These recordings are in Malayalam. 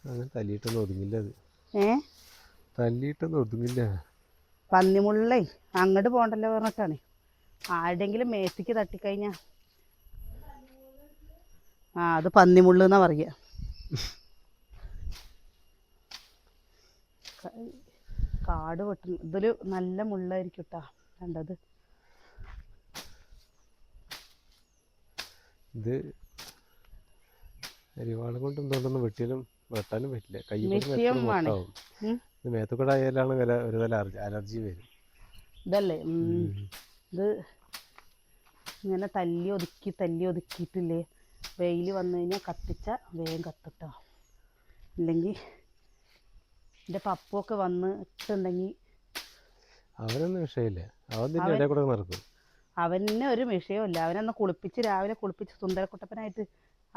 അങ്ങനെ തല്ലിയിട്ടൊന്നും ഒതുങ്ങില്ല അത്. തല്ലിയിട്ടൊന്നും ഒതുങ്ങില്ല. പന്നിമുള്ളേ അങ്ങോട്ട് പോകണ്ടല്ലോ പറഞ്ഞിട്ടാണ്. ആരുടെങ്കിലും മേത്തേക്ക് തട്ടിക്കഴിഞ്ഞാ അത് പന്നിമുള്ള് എന്നാ പറയുക. കാട് വെട്ടു ഇതൊരു നല്ല മുള്ളായിരിക്കും കേട്ടാ. കണ്ടത് ഇത് അരിവാളം കൊണ്ട് എന്തുകൊണ്ടൊന്നും വെട്ടാനും പറ്റില്ല. കൈ മൊട്ടാവും. മേത്തുകൂടെ ആയാലാണ് ഒരു തല അലർജി വരും. ഇതല്ലേ ഇത് ഇങ്ങനെ തല്ലി ഒതുക്കിയിട്ടില്ലേ വെയിൽ വന്നു കഴിഞ്ഞാൽ കത്തിച്ച വേഗം കത്തിട്ടോ. ഇല്ലെങ്കിൽ എൻ്റെ പപ്പുമൊക്കെ വന്നിട്ടുണ്ടെങ്കിൽ അവനൊന്നും വിഷയമില്ല. അവൻ തന്നെ ഇടയിൽ കൂടെ നടക്കും. അവന് ഒരു വിഷയമില്ല. അവനൊന്ന് രാവിലെ കുളിപ്പിച്ച് സുന്ദരക്കുട്ടപ്പനായിട്ട്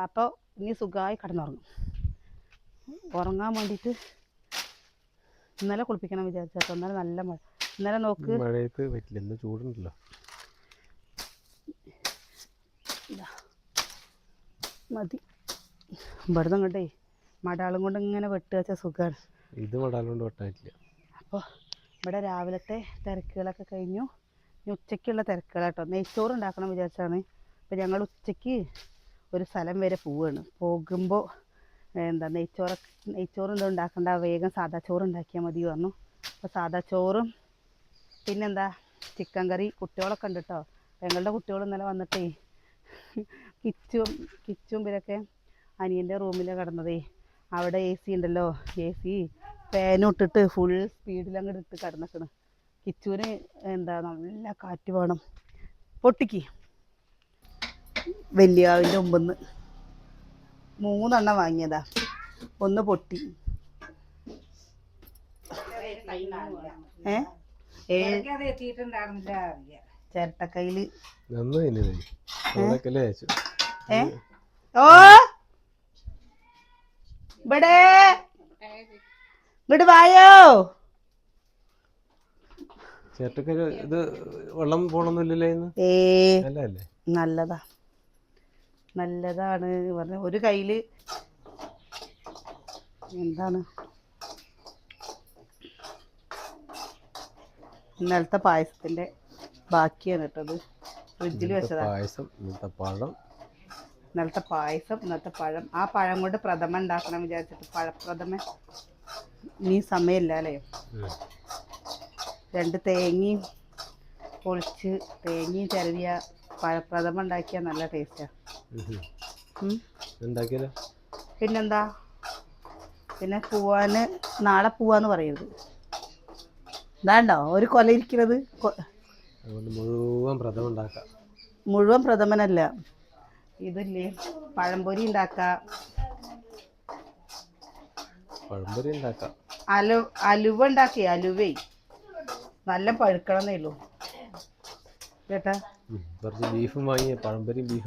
അപ്പോൾ ഇനി സുഖമായി കിടന്നുറങ്ങും. ഉറങ്ങാൻ വേണ്ടിയിട്ട് ഇന്നലെ കുളിപ്പിക്കണം വിചാരിച്ചാൽ ഇന്നലെ നല്ല മഴ. ഇന്നലെ നോക്ക് മഴയത്ത് പറ്റില്ല. ഇന്ന് ചൂടുണ്ടല്ലോ. മതി ഇവിടുന്ന് അങ്ങോട്ടേ മടാളും കൊണ്ട് ഇങ്ങനെ വെട്ടുക വെച്ചാൽ സുഖമാണ്. ഇത് മടാളും കൊണ്ട് വെട്ടാൻ പറ്റില്ല. അപ്പോൾ ഇവിടെ രാവിലത്തെ തിരക്കുകളൊക്കെ കഴിഞ്ഞു. ഇനി ഉച്ചയ്ക്കുള്ള തിരക്കുകളാട്ടോ. നെയ്ച്ചോറ് ഉണ്ടാക്കണം വിചാരിച്ചാണ്. അപ്പോൾ ഞങ്ങൾ ഉച്ചയ്ക്ക് ഒരു സ്ഥലം വരെ പോവുകയാണ്. പോകുമ്പോൾ നെയ്ച്ചോറ് എന്തോ ഉണ്ടാക്കണ്ട, വേഗം സാദാ ചോറ് ഉണ്ടാക്കിയാൽ മതി പറഞ്ഞു. അപ്പോൾ സാദാ ചോറും പിന്നെന്താ ചിക്കൻ കറി. കുട്ടികളൊക്കെ ഉണ്ട് കേട്ടോ. ഞങ്ങളുടെ കുട്ടികൾ ഇന്നലെ വന്നിട്ടേ കിച്ചും ഇവരൊക്കെ അനിയൻ്റെ റൂമിൽ കിടന്നതേ. അവിടെ AC ഉണ്ടല്ലോ, AC ഫാനും ഇട്ടിട്ട് ഫുൾ സ്പീഡിൽ അങ്ങോട്ട് ഇട്ട് കിടന്നിക്കണ്. കിച്ചുവിന് നല്ല കാറ്റ് വേണം. പൊട്ടിക്ക് വലിയാവിൻ്റെ മുമ്പെന്ന് 3 എണ്ണം വാങ്ങിയതാ. ഒന്ന് പൊട്ടി. ചിരട്ടക്കയില് ഇവിടെ ഇങ്ങോട്ട് വായോ. ചേട്ടക്കര് ഇത് വെള്ളം പോണൊന്നുമില്ലല്ലോ. നല്ലതാണ് പറഞ്ഞ. ഒരു കയ്യില് എന്താണ് ഇന്നലത്തെ പായസത്തിന്റെ ബാക്കിയാണ് കേട്ടത്. ഫ്രിഡ്ജിൽ വെച്ചതാണ്. ഇന്നലത്തെ പായസം, ഇന്നത്തെ പഴം. ആ പഴം കൊണ്ട് പ്രഥമ ഉണ്ടാക്കണം വിചാരിച്ചിട്ട്. പഴപ്രഥമ ഇനി സമയമില്ല അല്ലേ. 2 തേങ്ങയും പൊളിച്ച് തേങ്ങയും ചിരവിയ പഴപ്രഥമ ഉണ്ടാക്കിയാൽ നല്ല ടേസ്റ്റാണ്. പിന്നെന്താ, പിന്നെ നാളെ പോവാന്ന് പറയരുത്. ഇതാണ്ടോ ഒരു കൊല ഇരിക്കുന്നത്. മുഴുവൻ പ്രഥമനല്ല. ഇതില്ലേ പഴംപൊരി ഉണ്ടാക്കാം. അലുവ ഉണ്ടാക്കി. അലുവേ നല്ല പഴുക്കണമെന്നേ ഉള്ളൂ കേട്ടാ.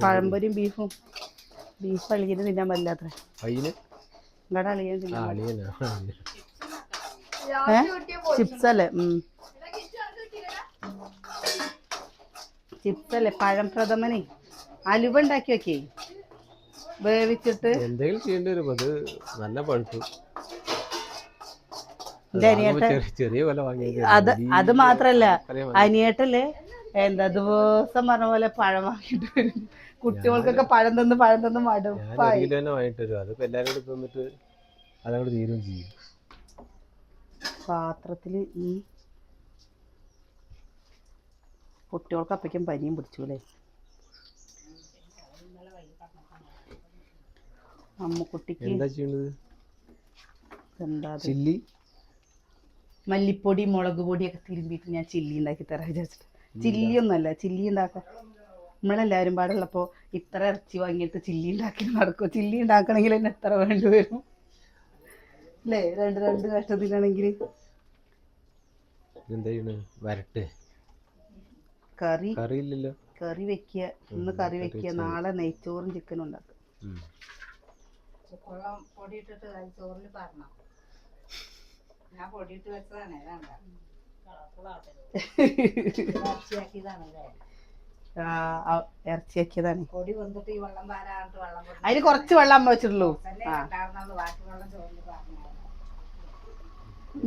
പഴംപൊരിയും ബീഫും. ബീഫ് അളിയന് തിന്നാൻ പറ്റില്ലാത്ര. ചിപ്സ് അല്ലേ പഴം പ്രഥമനെ. അലുവ ഉണ്ടാക്കി വെക്കേ വേവിച്ചിട്ട്. എന്തെങ്കിലും ചെയ്യേണ്ടി വരും. അത് നല്ല പഴുപ്പ്. അത് മാത്രല്ല, അനിയേട്ടല്ലേ ദിവസം പറഞ്ഞ പോലെ പഴം വാങ്ങിട്ട് വരും. കുട്ടികൾക്കൊക്കെ പഴം തന്ന് മടുപ്പായി. പാത്രത്തില് കുട്ടികൾക്ക് അപ്പയ്ക്കും പനിയും പിടിച്ചൂലേ. അമ്മുക്കുട്ടിക്ക് എന്താ മല്ലിപ്പൊടി മുളക് പൊടിയൊക്കെ തിരുമ്പിയിട്ട് ഞാൻ ചില്ലി ഉണ്ടാക്കി തരാൻ വിചാരിച്ചിട്ട്. ചില്ലിയൊന്നുമല്ല, ചില്ലി ഉണ്ടാക്കാം. നമ്മളെല്ലാവരും പാടുള്ളപ്പോൾ ഇത്ര ഇറച്ചി വാങ്ങിയിട്ട് ചില്ലി ഉണ്ടാക്കി നടക്കും. ചില്ലി ഉണ്ടാക്കണമെങ്കിൽ തന്നെ എത്ര വേണ്ടി വരും അല്ലേ. രണ്ട് കഷ്ടത്തിനാണെങ്കിൽ കറി വെക്കുക. ഇന്ന് കറി വെക്കുക. നാളെ നെയ്ച്ചോറും ചിക്കനും ഉണ്ടാക്കും. പൊടിയിട്ടിട്ട് ചോറിൽ പറഞ്ഞോ. ഞാൻ പൊടിയിട്ട് വെച്ചതാണ്. ഇറച്ചി വെക്കിയതാണ്. അതിന് കുറച്ച് വെള്ളം അമ്മ വെച്ചിട്ടുള്ളൂ.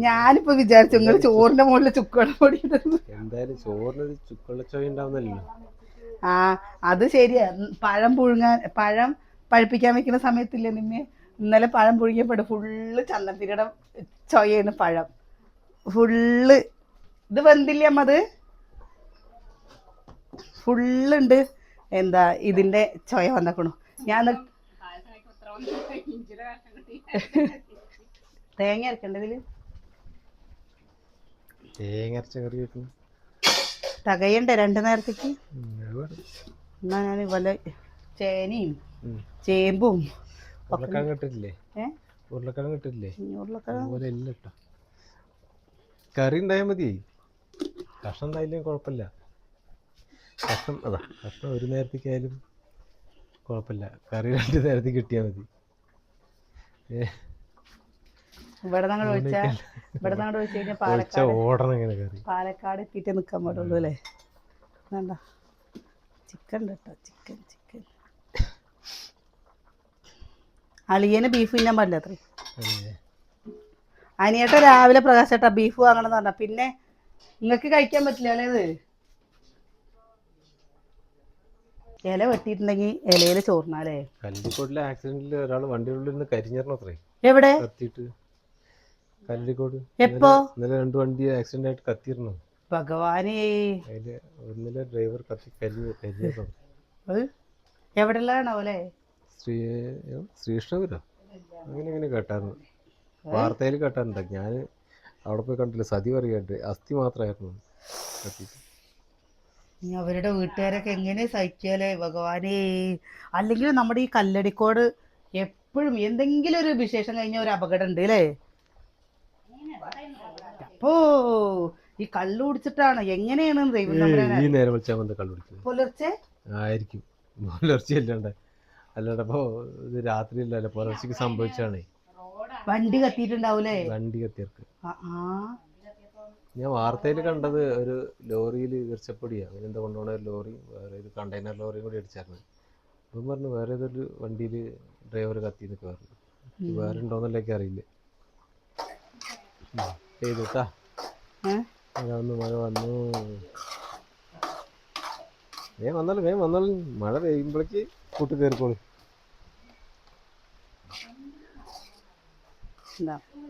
ഞാനിപ്പോ വിചാരിച്ചു നിങ്ങൾ ചോറിന്റെ മുകളിൽ ചുക്കുവെള്ളം പൊടി എന്തായാലും ചോറിനൊരു ചുക്കുള്ള ചോയ ഉണ്ടാവുന്നല്ലോ. ആ അത് ശരിയാ. പഴം പഴുപ്പിക്കാൻ വെക്കുന്ന സമയത്തില്ലേ നിന്നെ, ഇന്നലെ പഴം പുഴുങ്ങിയപ്പെടും ഫുള്ള് ചന്ദനത്തിരിയുടെ ചൊയാണ്. പഴം ഫുള്ള് ഇത് വെന്തില്ലേ അമ്മ, അത് ഫുള്ളുണ്ട്. എന്താ ഇതിന്റെ ചൊയ വന്നേക്കണു. ഞാൻ തേങ്ങ അരക്കണ്ടതില് തേങ്ങ അരച്ച കറി വെക്കുന്നു. തകയണ്ടേ 2 നേരത്തേക്ക്? എന്നാ ഞാൻ വല്ല ചേനയും ചേമ്പും ഉരുളക്കിഴങ്ങ് ഇട്ടിട്ടില്ലേ? ഉരുളക്കിഴങ്ങ് ഇട്ടിട്ടില്ലേ? അതുപോലെ എല്ലാം ഇട്ടോ. കറി ഉണ്ടായാൽ മതി, കഷ്ണം ഉണ്ടായില്ലെങ്കിൽ കുഴപ്പമില്ല. കഷ്ണം ഒരു നേരത്തേക്ക് ആയാലും കുഴപ്പമില്ല, കറി 2 നേരത്തേക്ക് കിട്ടിയാൽ മതി. ഇവിടെ ഞങ്ങൾ ഒഴിച്ച് കഴിഞ്ഞാൽ ഓടണം ഇങ്ങനെ കറി. പാലക്കാട് എത്തിയിട്ടേ നിൽക്കാൻ പാടുള്ളൂ അല്ലേ? വേണ്ട ചിക്കൻ കേട്ടോ, ചിക്കൻ അളിയന് ബീഫ് തിന്നാൻ പാടില്ല അത്രേ. അനിയേട്ട രാവിലെ പ്രകാശേട്ടാ ബീഫ് വാങ്ങണം എന്ന് പറഞ്ഞ, പിന്നെ നിങ്ങൾക്ക് കഴിക്കാൻ പറ്റില്ല അല്ലേ? ഇല വെട്ടിയിട്ടുണ്ടെങ്കിൽ ഇലയില് ചോറിനാലേ. കല്ലിക്കോട്ടിലെ ആക്സിഡന്റിൽ ഒരാൾ വണ്ടിയുടെ ഉള്ളിൽ കരിഞ്ഞിരണോ അത്രേ. എവിടെ? കത്തിയിട്ട് കല്ലിക്കോട്. എപ്പോ? ഇന്നലെ 2 വണ്ടി ആക്സിഡന്റ് ആയിട്ട് കത്തിയിരുന്നു. ഭഗവാനേ. അതില് ഒന്നിലെ ഡ്രൈവർ കരിഞ്ഞിരുന്നു. എവിടെയുള്ളതാണോ? ശ്രീകൃഷ്ണപുരോ അങ്ങനെ കേട്ടായിരുന്നു, വാർത്തയിൽ കേട്ടാറുണ്ട്. ഞാൻ അവിടെ പോയി കണ്ടില്ല. സതി പറയാണ്ട് അസ്ഥി മാത്രമായിരുന്നു കത്തിയിട്ട്. അവരുടെ വീട്ടുകാരൊക്കെ എങ്ങനെ സഹിക്കാലേ ഭഗവാനേ. അല്ലെങ്കിൽ നമ്മുടെ ഈ കല്ലടിക്കോട് എപ്പോഴും എന്തെങ്കിലും ഒരു വിശേഷം കഴിഞ്ഞ ഒരു അപകടം ഉണ്ട് അല്ലേ? അപ്പോ ഈ കള്ളു കുടിച്ചിട്ടാണ് എങ്ങനെയാണ് ഈ നേരം വിളിച്ചാൽ വന്ന് കള്ളു കുടിക്കുന്നത്? പുലർച്ചെ ആയിരിക്കും, പുലർച്ചെ അല്ലാണ്ടപ്പോ ഇത് രാത്രിയല്ലല്ലോ, പുലർച്ചയ്ക്ക് സംഭവിച്ചാണേ. വണ്ടി കത്തിയിട്ടുണ്ടാവൂലേ? വണ്ടി കത്തിയർക്ക് ഞാൻ വാർത്തയിൽ കണ്ടത് ഒരു ലോറിയിൽ ഈർച്ചപ്പൊടിയാണ് അങ്ങനെ എന്താ കൊണ്ടുപോകുന്ന ഒരു ലോറി വേറെ ഒരു കണ്ടെയ്നർ ലോറിയും കൂടി അടിച്ചായിരുന്നു. അപ്പം പറഞ്ഞു വേറെ ഏതൊരു വണ്ടിയിൽ ഡ്രൈവർ കത്തി എന്നൊക്കെ പറഞ്ഞു. വേറെ ഉണ്ടോന്നല്ലേക്ക് അറിയില്ല. ചെയ്തിട്ടാ മഴ വന്നു. വേഗം വന്നോളൂ. മഴ പെയ്യുമ്പോഴേക്ക് കൂട്ട് കയറിക്കോളൂ.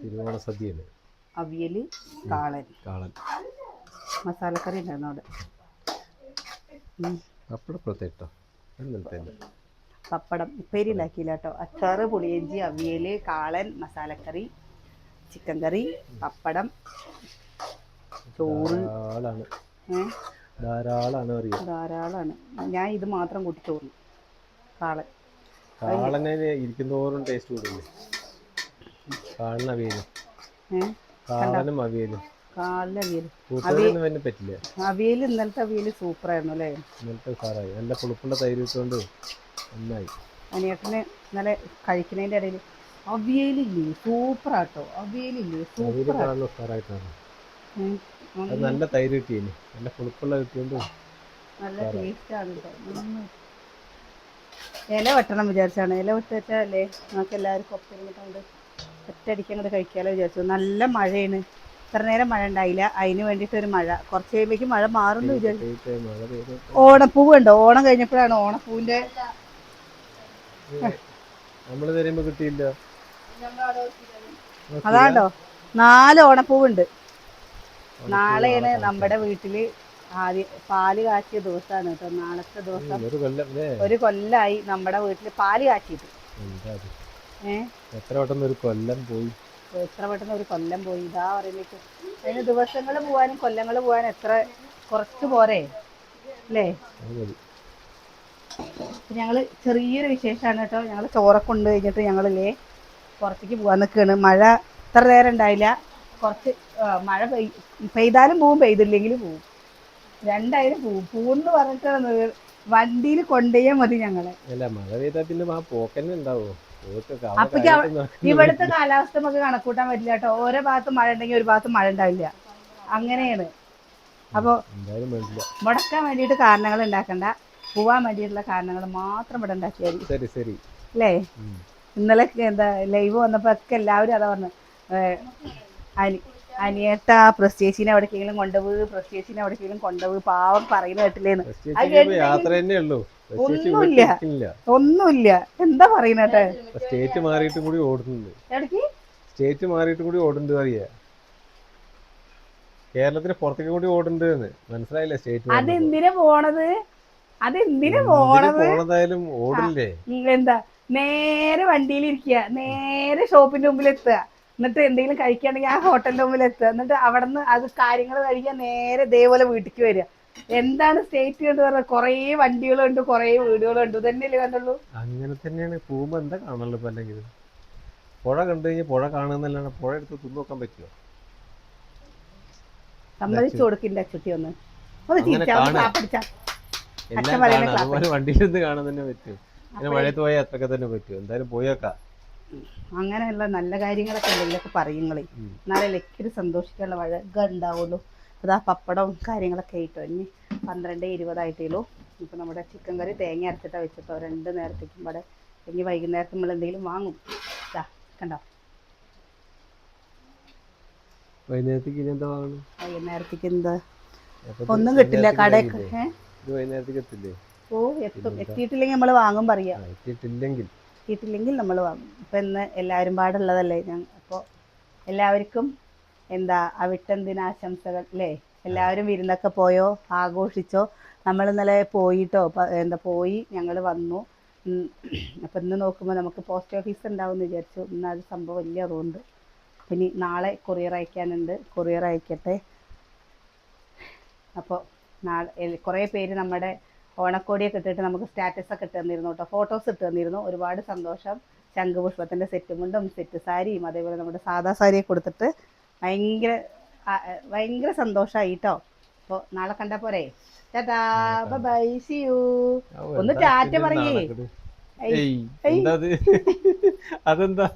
തിരുവോണ സദ്യയാണ്. അവിയല്, കാളൻ മസാലക്കറി ഉണ്ടായിരുന്നു അവിടെ. പപ്പടം ഉപ്പേരി ഉണ്ടാക്കിയില്ല കേട്ടോ. അച്ചാറ്, പുളിയഞ്ചി, അവിയല്, കാളൻ, മസാലക്കറി, ചിക്കൻ കറി, പപ്പടം, ചോറ്. ധാരാളാണ്. ഞാൻ ഇത് മാത്രം കൂട്ടി ചോറ്. കാളനെ ഇരിക്കുന്നോറും ടേസ്റ്റ് കൂടില്ലേ? കാളനവിയലും അവിയൽ ഇന്നലത്തെ അവിയൽ സൂപ്പറായിരുന്നു അല്ലേ? ഇന്നലത്തെ സാറായി, നല്ല പുളിപ്പുള്ള തൈര് ഇട്ടുകൊണ്ട് നന്നായി. അനിയേട്ടന് ഇന്നലെ കഴിക്കുന്നതിൻ്റെ ഇടയിൽ അവിയലില്ലേ സൂപ്പറാട്ടോ, അവിയലില്ലേ സൂപ്പറായിട്ടാണ്. നല്ല തൈര് കിട്ടിയേ, നല്ല പുളിപ്പുള്ള കിട്ടിയോണ്ട് നല്ല ടേസ്റ്റാണ് കേട്ടോ. ഇല വെട്ടണം വിചാരിച്ചാണ്. ഇല വെട്ട് വെച്ചാലല്ലേ നമുക്ക് എല്ലാവർക്കും ഒപ്പിരുന്നിട്ടുണ്ട് ഒറ്റയടിക്ക് അങ്ങോട്ട് കഴിക്കാമല്ലോ വിചാരിച്ചു. നല്ല മഴയാണ്. ഇത്ര നേരം മഴ ഉണ്ടായില്ല, അതിന് വേണ്ടിയിട്ടൊരു മഴ. കുറച്ച് കഴിയുമ്പോഴേക്കും മഴ മാറുന്നു വിചാരിച്ചു. ഓണപ്പൂവ് ഉണ്ടോ? ഓണം കഴിഞ്ഞപ്പോഴാണ് ഓണപ്പൂവിൻ്റെ അതാണ്ടോ 4 ഓണപ്പൂവുണ്ട്. നാളെയാണ് നമ്മുടെ വീട്ടില് ആദ്യം പാല് കാച്ചിയ ദിവസമാണ് കേട്ടോ. നാളത്തെ ദിവസം 1 കൊല്ലമായി നമ്മുടെ വീട്ടില് പാല് കാച്ചിട്ട്. എത്ര പെട്ടെന്ന് ഒരു കൊല്ലം പോയി. ഇതാ പറയുന്നത് അതിന് ദിവസങ്ങൾ പോവാനും കൊല്ലങ്ങൾ പോവാനും എത്ര കുറച്ച് പോരെ അല്ലേ? ഞങ്ങള് ചെറിയൊരു വിശേഷമാണ് കേട്ടോ. ഞങ്ങൾ ചോറൊക്കെ കൊണ്ട് കഴിഞ്ഞിട്ട് ഞങ്ങളില്ലേ പുറത്തേക്ക് പോകാൻ നിൽക്കുകയാണ്. മഴ ഇത്ര നേരം ഉണ്ടായില്ല. കുറച്ച് മഴ പെയ്താലും പോവും, പെയ്തില്ലെങ്കിലും പോവും. രണ്ടായാലും പൂന്ന് പറഞ്ഞിട്ടാണ് വണ്ടിയിൽ കൊണ്ടുപോയാൽ മതി ഞങ്ങളെ. മഴ പെയ്താ പിന്നെ അപ്പൊ ഇവിടുത്തെ കാലാവസ്ഥ നമുക്ക് കണക്കൂട്ടാൻ പറ്റില്ല കേട്ടോ. ഓരോ ഭാഗത്ത് മഴ ഉണ്ടെങ്കിൽ ഒരു ഭാഗത്ത് മഴ ഉണ്ടാവില്ല, അങ്ങനെയാണ്. അപ്പോൾ എന്തായാലും വേണ്ടില്ല. മുടക്കാൻ വേണ്ടിയിട്ട് കാരണങ്ങൾ ഉണ്ടാക്കണ്ട, പോവാൻ വേണ്ടിയിട്ടുള്ള കാരണങ്ങൾ മാത്രം ഇവിടെ ഉണ്ടാക്കിയാൽ മതി. ശരി ശരി അല്ലേ? ഇന്നലെ എന്താ ലൈവ് വന്നപ്പോൾ ഒക്കെ എല്ലാവരും അതാ പറഞ്ഞു, അനിയേട്ട പ്രസ്റ്റേജിനെ എവിടേക്കെങ്കിലും കൊണ്ടുപോയി, പ്രസ്റ്റേജിനെ എവിടേക്കെങ്കിലും കൊണ്ടുപോയി, പാവം പറയുന്ന കേട്ടില്ലേന്ന്. യാത്ര തന്നെ ഉള്ളൂ, ഒന്നുമില്ല. എന്താ പറയുന്നേട്ടെ? സ്റ്റേറ്റ് മാറിയിട്ടും കൂടി ഓടുന്നുണ്ട്. സ്റ്റേറ്റ് മാറിയിട്ടും കൂടി ഓടുന്നുണ്ട് അറിയാ. കേരളത്തിന് പുറത്തേക്ക് കൂടി ഓടുന്നുണ്ട്, മനസ്സിലായില്ലേ? സ്റ്റേറ്റ് അതെന്തിനാ പോണത്? അതെന്തിനാ പോണതായാലും ഓടില്ലേ? എന്താ നേരെ വണ്ടിയിൽ ഇരിക്കുക, നേരെ ഷോപ്പിന്റെ മുമ്പിൽ എത്തുക, എന്നിട്ട് എന്തെങ്കിലും കഴിക്കുകയാണെങ്കിൽ ആ ഹോട്ടലിന്റെ മുമ്പിൽ എത്തുക, എന്നിട്ട് അവിടെ നിന്ന് അത് കാര്യങ്ങൾ കഴിക്കാൻ നേരെ ഇതേപോലെ വീട്ടിലേക്ക് വരിക. എന്താണ് സ്റ്റേറ്റ് എന്ന് പറഞ്ഞാൽ? കുറേ വണ്ടികളുണ്ട്, കുറേ വീടുകളുണ്ട്, ഇതന്നെയല്ലേ കണ്ടുള്ളൂ. അങ്ങനെ തന്നെയാണ് പോകുമ്പോ എന്താ കാണുള്ളൂ. ഇപ്പൊ അല്ലെങ്കിൽ പുഴ കണ്ടു കഴിഞ്ഞാൽ പുഴ കാണുന്നല്ലാണ്ട് പുഴ എടുത്ത് തിന്നു നോക്കാൻ പറ്റുമോ? സമ്മതിച്ചു കൊടുക്കില്ല അച്ചുട്ടി ഒന്ന് അതുപോലെ വണ്ടിയിലിരുന്ന് കാണാൻ തന്നെ പറ്റും. അങ്ങനെ മഴയത്ത് പോയാൽ അത്രയൊക്കെ തന്നെ പറ്റും. എന്തായാലും പോയേക്കാം. അങ്ങനെയുള്ള നല്ല കാര്യങ്ങളൊക്കെ എന്തെങ്കിലുമൊക്കെ പറയുങ്ങളേ, എന്നാലേ ലക്കിന് സന്തോഷിക്കാനുള്ള വഴക ഉണ്ടാവുള്ളൂ. അതാ പപ്പടവും കാര്യങ്ങളൊക്കെ ആയിട്ടോ. ഇനി 12:20 ഇപ്പം നമ്മുടെ ചിക്കൻ കറി തേങ്ങ അരച്ചിട്ടാണ് വെച്ചിട്ടോ 2 നേരത്തേക്കും ഇവിടെ. ഇനി വൈകുന്നേരത്ത് നമ്മൾ എന്തെങ്കിലും വാങ്ങും. കണ്ടോ, വൈകുന്നേരത്തേക്ക് ഇനി എന്താ വാങ്ങണം? വൈകുന്നേരത്തേക്ക് എന്താ ഒന്നും കിട്ടില്ല കടയൊക്കെ. എത്തും. എത്തിയിട്ടില്ലെങ്കിൽ നമ്മൾ വാങ്ങും പറയാ. എത്തിയിട്ടില്ലെങ്കിൽ നമ്മൾ വാങ്ങും. ഇപ്പം ഇന്ന് എല്ലാവരും പാടുള്ളതല്ലേ അപ്പോൾ എല്ലാവർക്കും എന്താ അവിട്ടന്തിനാശംസകൾ അല്ലേ? എല്ലാവരും വിരുന്നൊക്കെ പോയോ, ആഘോഷിച്ചോ? നമ്മൾ ഇന്നലെ പോയിട്ടോ, പോയി ഞങ്ങൾ വന്നു. അപ്പം ഇന്ന് നോക്കുമ്പോൾ നമുക്ക് പോസ്റ്റ് ഓഫീസ് ഉണ്ടാവും എന്ന് വിചാരിച്ചു. ഇന്ന് അത് സംഭവം വലിയ അതുകൊണ്ട് പിന്നെ നാളെ കൊറിയർ അയക്കാനുണ്ട്, കൊറിയർ അയക്കട്ടെ. അപ്പോൾ നാളെ കുറേ പേര് നമ്മുടെ ഓണക്കോടിയൊക്കെ ഇട്ടിട്ട് നമുക്ക് സ്റ്റാറ്റസൊക്കെ ഇട്ട് തന്നിരുന്നു കേട്ടോ, ഫോട്ടോസ് ഇട്ട് തന്നിരുന്നു. ഒരുപാട് സന്തോഷം. ശംഖുപുഷ്പത്തിൻ്റെ സെറ്റ് മുണ്ടും സെറ്റ് സാരിയും അതേപോലെ നമ്മുടെ സാദാ സാരിയൊക്കെ കൊടുത്തിട്ട് ഭയങ്കര സന്തോഷമായി കേട്ടോ. അപ്പോൾ നാളെ കണ്ടാൽ പോരെ? Tata, bye, see you. ഒന്ന് ടാറ്റ പറയേ. അതെന്താ?